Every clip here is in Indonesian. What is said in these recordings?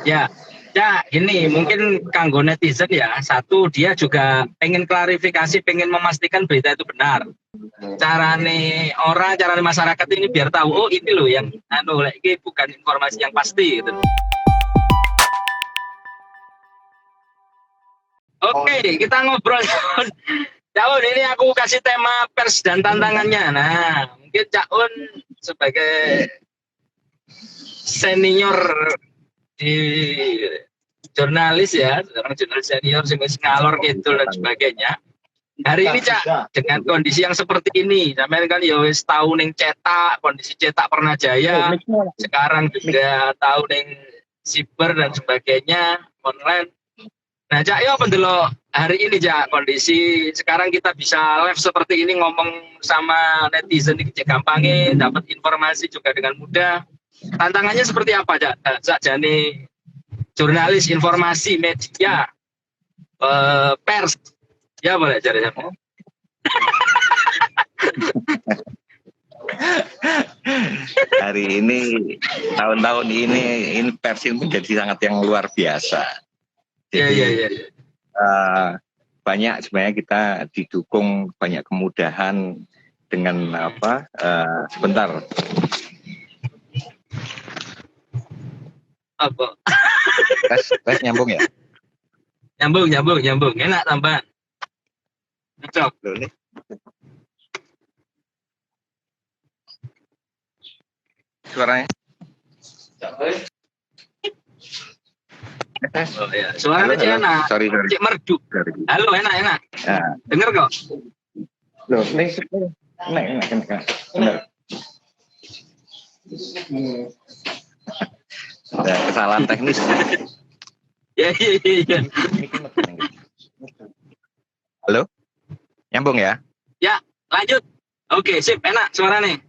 Ya, ya ini mungkin kanggo netizen ya. Satu dia juga pengen klarifikasi, pengen memastikan berita itu benar. Carane orang, carane masyarakat ini biar tahu, oh ini loh yang anu ini bukan informasi yang pasti gitu. Oke, kita ngobrol. Cak Un, ini aku kasih tema pers dan tantangannya. Nah, mungkin Cak Un sebagai senior di jurnalis ya, seorang jurnalis senior, ngalor gitu dan sebagainya. Hari ini Cak, dengan kondisi yang seperti ini, sampean kan ya wis tahu ning cetak, kondisi cetak pernah jaya, sekarang juga tahu ning siber dan sebagainya, online. Nah Cak, ya pendelok hari ini Cak, kondisi sekarang kita bisa live seperti ini ngomong sama netizen ini gampangnya, dapat informasi juga dengan mudah. Tantangannya seperti apa Cak? Cak Jani, jurnalis, informasi, media, pers, ya boleh cari siapa? Hari ini, tahun-tahun ini pers menjadi sangat yang luar biasa. Jadi banyak sebenarnya kita didukung banyak kemudahan dengan apa? Sebentar. Apa? Tes nyambung ya? Nyambung. Enak tambahan. Cocok. Suaranya? Oh ya, suaranya halo, enak. Sorry. Cik merdu. Halo, enak. Nah. Dengar kok? Loh, enak. Benar. Ada kesalahan teknis. Iya. Halo? Nyambung ya? Ya, lanjut. Oke, sip, enak suaranya.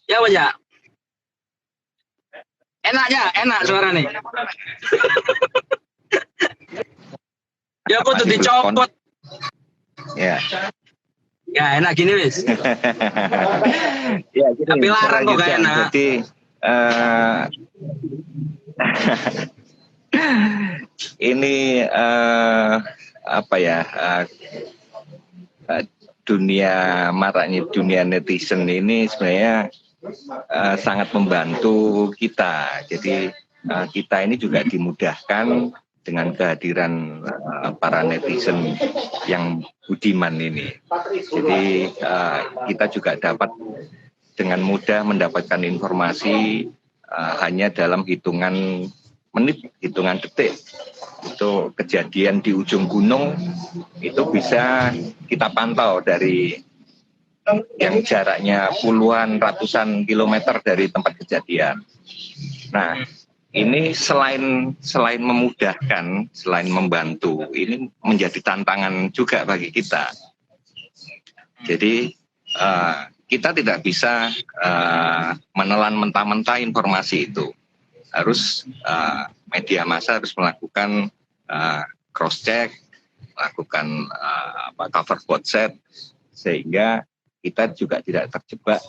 Ya, Wajah. Enak suaranya. Ya, aku tuh dicopot. Ya. Ya, enak gini, wis. Ya, gini, tapi larang kok gak enak. Jadi, ini apa ya, maraknya dunia netizen ini sebenarnya sangat membantu kita. Jadi kita ini juga dimudahkan dengan kehadiran para netizen yang budiman ini. Jadi kita juga dapat dengan mudah mendapatkan informasi hanya dalam hitungan menit, hitungan detik. Itu kejadian di ujung gunung itu bisa kita pantau dari yang jaraknya puluhan ratusan kilometer dari tempat kejadian. Nah, ini selain memudahkan, selain membantu, ini menjadi tantangan juga bagi kita. Jadi kita tidak bisa menelan mentah-mentah informasi itu. Harus media massa harus melakukan cross check, melakukan cover quote sehingga kita juga tidak terjebak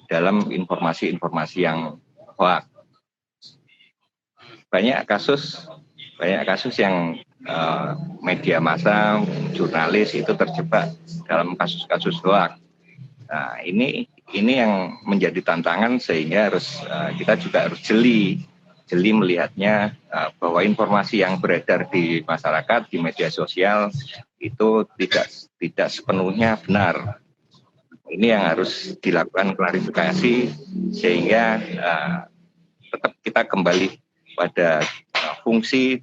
dalam informasi-informasi yang hoax. Banyak kasus yang media massa, jurnalis itu terjebak dalam kasus-kasus hoax. Nah, ini yang menjadi tantangan sehingga kita juga harus jeli melihatnya bahwa informasi yang beredar di masyarakat, di media sosial itu tidak sepenuhnya benar. Ini yang harus dilakukan klarifikasi sehingga tetap kita kembali pada fungsi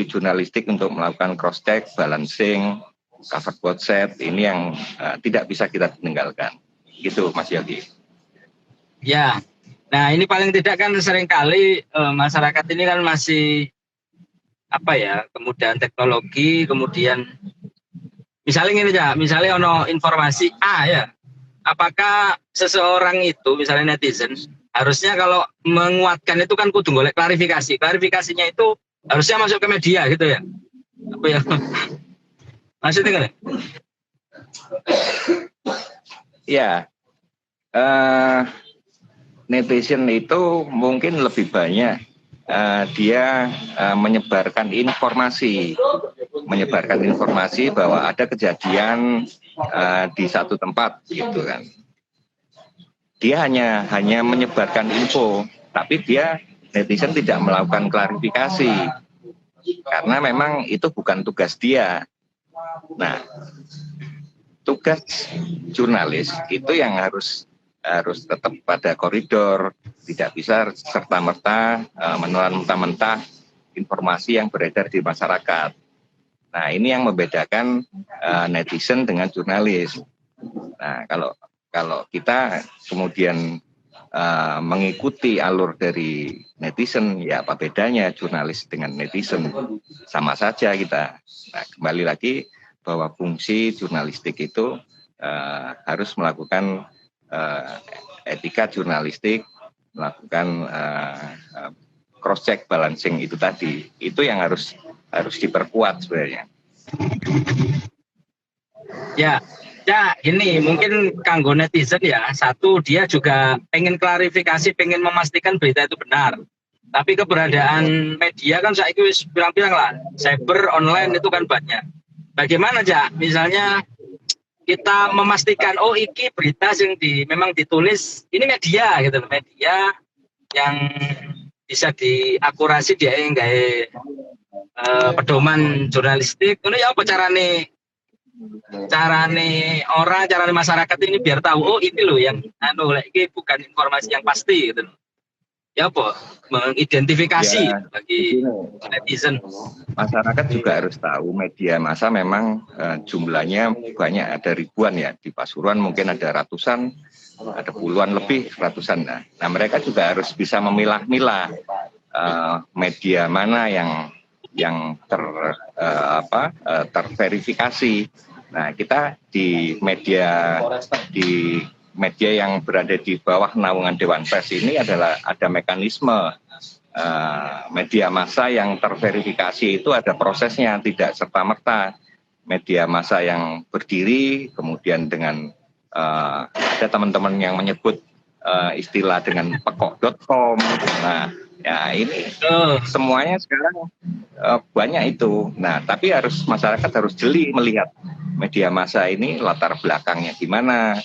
jurnalistik untuk melakukan cross check, balancing, cover quote ini yang tidak bisa kita tinggalkan. Gitu Mas Yogi. Ya. Nah, ini paling tidak kan seringkali masyarakat ini kan masih kemudahan teknologi, kemudian misalnya ini ya, misalnya ono informasi A ya. Apakah seseorang itu misalnya netizen harusnya kalau menguatkan itu kan kudu golek klarifikasi. Klarifikasinya itu harusnya masuk ke media gitu ya. Apa ya? Maksudnya kan? Ya. Netizen itu mungkin lebih banyak dia menyebarkan informasi bahwa ada kejadian di satu tempat gitu kan. Dia hanya menyebarkan info, tapi netizen tidak melakukan klarifikasi karena memang itu bukan tugas dia. Nah, tugas jurnalis itu yang harus tetap pada koridor, tidak bisa serta-merta menelan mentah-mentah informasi yang beredar di masyarakat. Nah, ini yang membedakan netizen dengan jurnalis. Nah, kalau kita kemudian mengikuti alur dari netizen, ya apa bedanya jurnalis dengan netizen? Sama saja kita. Nah, kembali lagi bahwa fungsi jurnalistik itu harus melakukan etika jurnalistik, melakukan cross check balancing itu tadi. Itu yang harus diperkuat sebenarnya. Ya, ini mungkin kanggo netizen ya. Satu, dia juga pengen klarifikasi, pengen memastikan berita itu benar. Tapi keberadaan media kan saya wis bilang-bilang lah, cyber online itu kan banyak. Bagaimana aja? Misalnya kita memastikan iki berita yang memang ditulis ini media gitu, media yang bisa diakurasi dia enggak pedoman jurnalistik. Ini ya apa carane masyarakat ini biar tahu ini loh yang ini bukan informasi yang pasti gitu. Ya apa mengidentifikasi bagi netizen. Masyarakat juga harus tahu media massa memang jumlahnya banyak, ada ribuan ya. Di Pasuruan mungkin ada ratusan, ada puluhan lebih ratusan. Nah, mereka juga harus bisa memilah-milah media mana yang terverifikasi. Nah, kita di media yang berada di bawah naungan Dewan Pers ini ada mekanisme media massa yang terverifikasi itu ada prosesnya, tidak serta-merta media massa yang berdiri kemudian dengan ada teman-teman yang menyebut istilah dengan pekok.com. Nah, ya ini semuanya sekarang banyak itu. Nah, tapi masyarakat harus jeli melihat media massa ini latar belakangnya gimana,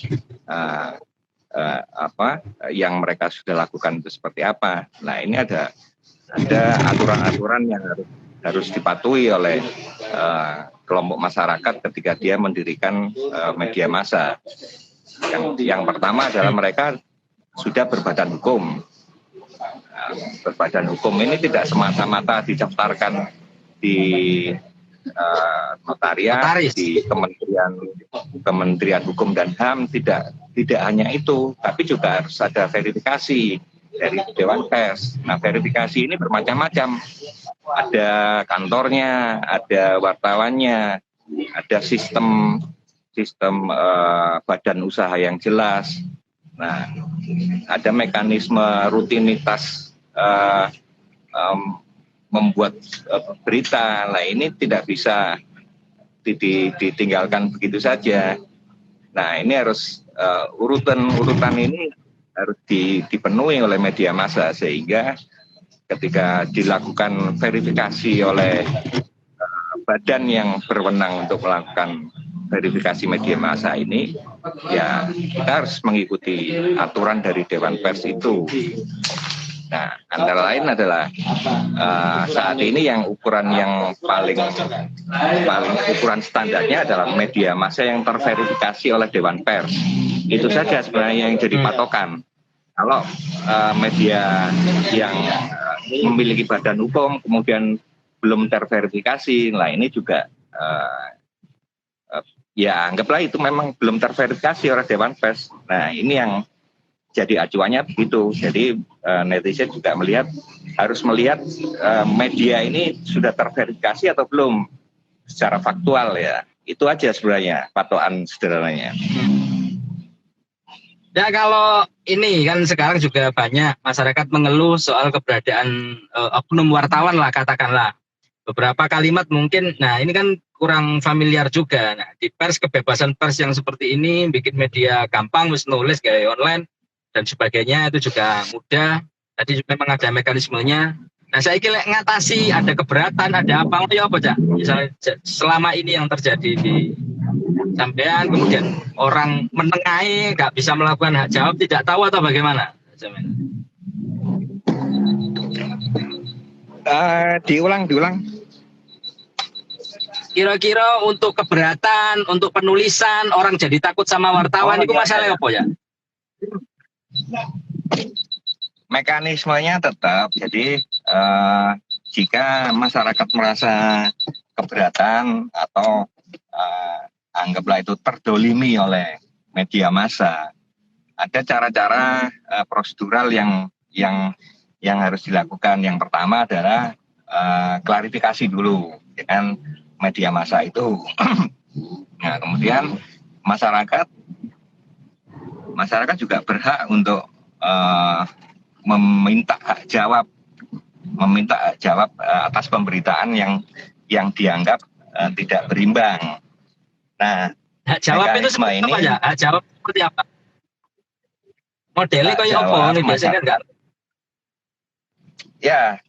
yang mereka sudah lakukan itu seperti apa. Nah, ini ada aturan-aturan yang harus dipatuhi oleh kelompok masyarakat ketika dia mendirikan media massa. Yang pertama adalah mereka sudah berbadan hukum. Berbadan hukum ini tidak semata-mata didaftarkan di notariat, di Kementerian Hukum dan HAM, tidak hanya itu, tapi juga harus ada verifikasi dari Dewan Pers. Nah, verifikasi ini bermacam-macam. Ada kantornya, ada wartawannya, ada sistem badan usaha yang jelas. Nah, ada mekanisme rutinitas membuat berita. Nah, ini tidak bisa ditinggalkan begitu saja. Nah, ini harus urutan ini harus dipenuhi oleh media massa, sehingga ketika dilakukan verifikasi oleh badan yang berwenang untuk melakukan verifikasi media massa ini, ya kita harus mengikuti aturan dari Dewan Pers itu. Nah, antara lain adalah saat ini yang ukuran yang paling ukuran standarnya adalah media massa yang terverifikasi oleh Dewan Pers. Itu saja sebenarnya yang jadi patokan. Kalau media yang memiliki badan hukum kemudian belum terverifikasi, nah ini juga ya anggaplah itu memang belum terverifikasi oleh Dewan Pers. Nah, ini yang jadi acuannya begitu. Jadi netizen juga harus melihat media ini sudah terverifikasi atau belum secara faktual ya. Itu aja sebenarnya patokan sederhananya. Ya, kalau ini kan sekarang juga banyak masyarakat mengeluh soal keberadaan oknum wartawan lah katakanlah. Beberapa kalimat mungkin, nah ini kan kurang familiar juga. Nah, di pers, kebebasan pers yang seperti ini bikin media gampang, wis nulis kayak online dan sebagainya itu juga mudah. Tadi memang ada mekanismenya. Nah, saya kira ngatasi ada keberatan, ada apa ya apa Cak? Misalnya selama ini yang terjadi di sampean, kemudian orang menengahi nggak bisa melakukan hak jawab, tidak tahu atau bagaimana? Diulang. Kira-kira untuk keberatan, untuk penulisan, orang jadi takut sama wartawan, itu masalahnya apa ya? Mekanismenya tetap, jadi jika masyarakat merasa keberatan atau anggaplah itu terdolimi oleh media massa, ada cara-cara prosedural yang harus dilakukan. Yang pertama adalah klarifikasi dulu dengan media massa itu. Nah, kemudian masyarakat juga berhak untuk meminta hak jawab atas pemberitaan yang dianggap tidak berimbang. Nah, hak jawab itu seperti apa ya? Hak jawab seperti apa? Modelnya kayak apa? Ini biasanya kan? Ya,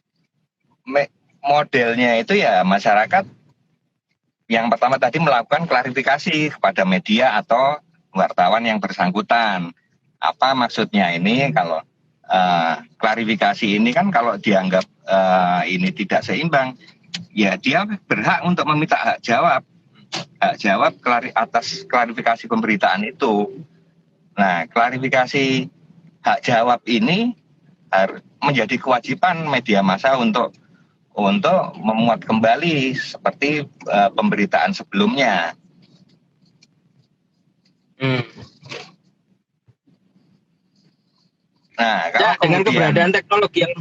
modelnya itu ya masyarakat yang pertama tadi melakukan klarifikasi kepada media atau wartawan yang bersangkutan. Apa maksudnya ini? Kalau klarifikasi ini kan kalau dianggap ini tidak seimbang, ya dia berhak untuk meminta hak jawab atas klarifikasi pemberitaan itu. Nah, klarifikasi hak jawab ini harus menjadi kewajiban media massa untuk memuat kembali seperti pemberitaan sebelumnya. Nah, kalau dengan keberadaan teknologi yang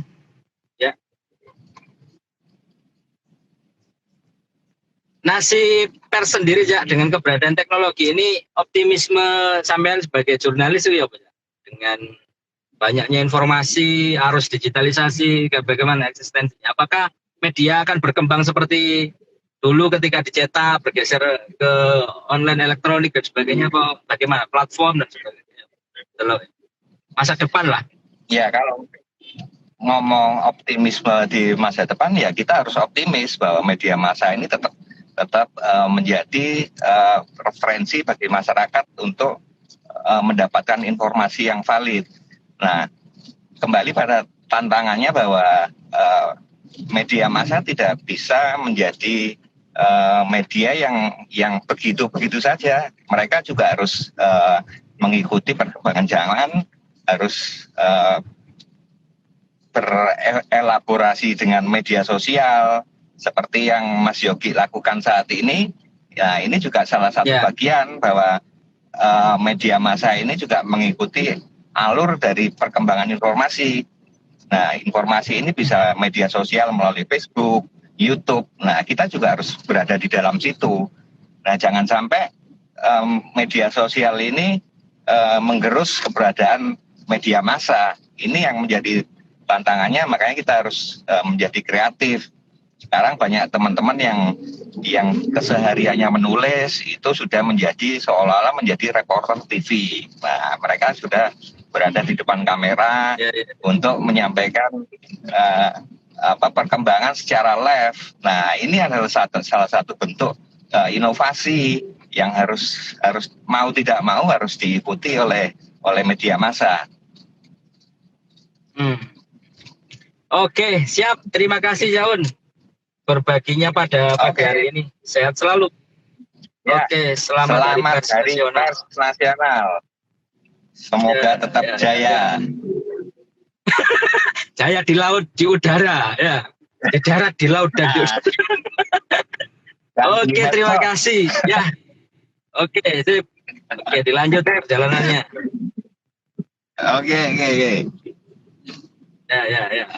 nasib pers sendiri ya, dengan keberadaan teknologi ini, optimisme sampean sebagai jurnalis itu ya Pak, dengan banyaknya informasi, arus digitalisasi, bagaimana eksistensinya? Apakah media akan berkembang seperti dulu ketika dicetak, bergeser ke online elektronik dan sebagainya, apa bagaimana platform dan sebagainya? Masa depan lah. Ya, kalau ngomong optimisme di masa depan, ya kita harus optimis bahwa media massa ini tetap menjadi referensi bagi masyarakat untuk mendapatkan informasi yang valid. Nah, kembali pada tantangannya bahwa media massa tidak bisa menjadi media yang begitu saja. Mereka juga harus mengikuti perkembangan zaman, harus berelaborasi dengan media sosial seperti yang Mas Yogi lakukan saat ini. Ya, ini juga salah satu bagian bahwa media massa ini juga mengikuti alur dari perkembangan informasi. Nah, informasi ini bisa media sosial melalui Facebook, YouTube. Nah, kita juga harus berada di dalam situ. Nah, jangan sampai media sosial ini menggerus keberadaan media massa. Ini yang menjadi tantangannya, makanya kita harus menjadi kreatif. Sekarang banyak teman-teman yang kesehariannya menulis itu sudah menjadi seolah-olah menjadi reporter TV. Nah, mereka sudah berada di depan kamera untuk menyampaikan perkembangan secara live. Nah, ini adalah salah satu bentuk inovasi yang harus mau tidak mau harus diikuti oleh media massa. Oke, siap. Terima kasih Jaun berbaginya pada pagi hari ini. Sehat selalu. Ya, Oke, selamat Hari Pers Nasional. Semoga tetap jaya. Jaya di laut, di udara, ya. Di darat, di laut, dan di udara. Oke, terima kasih. Ya. Oke, sip. Oke, dilanjut perjalanannya. Oke. Ya.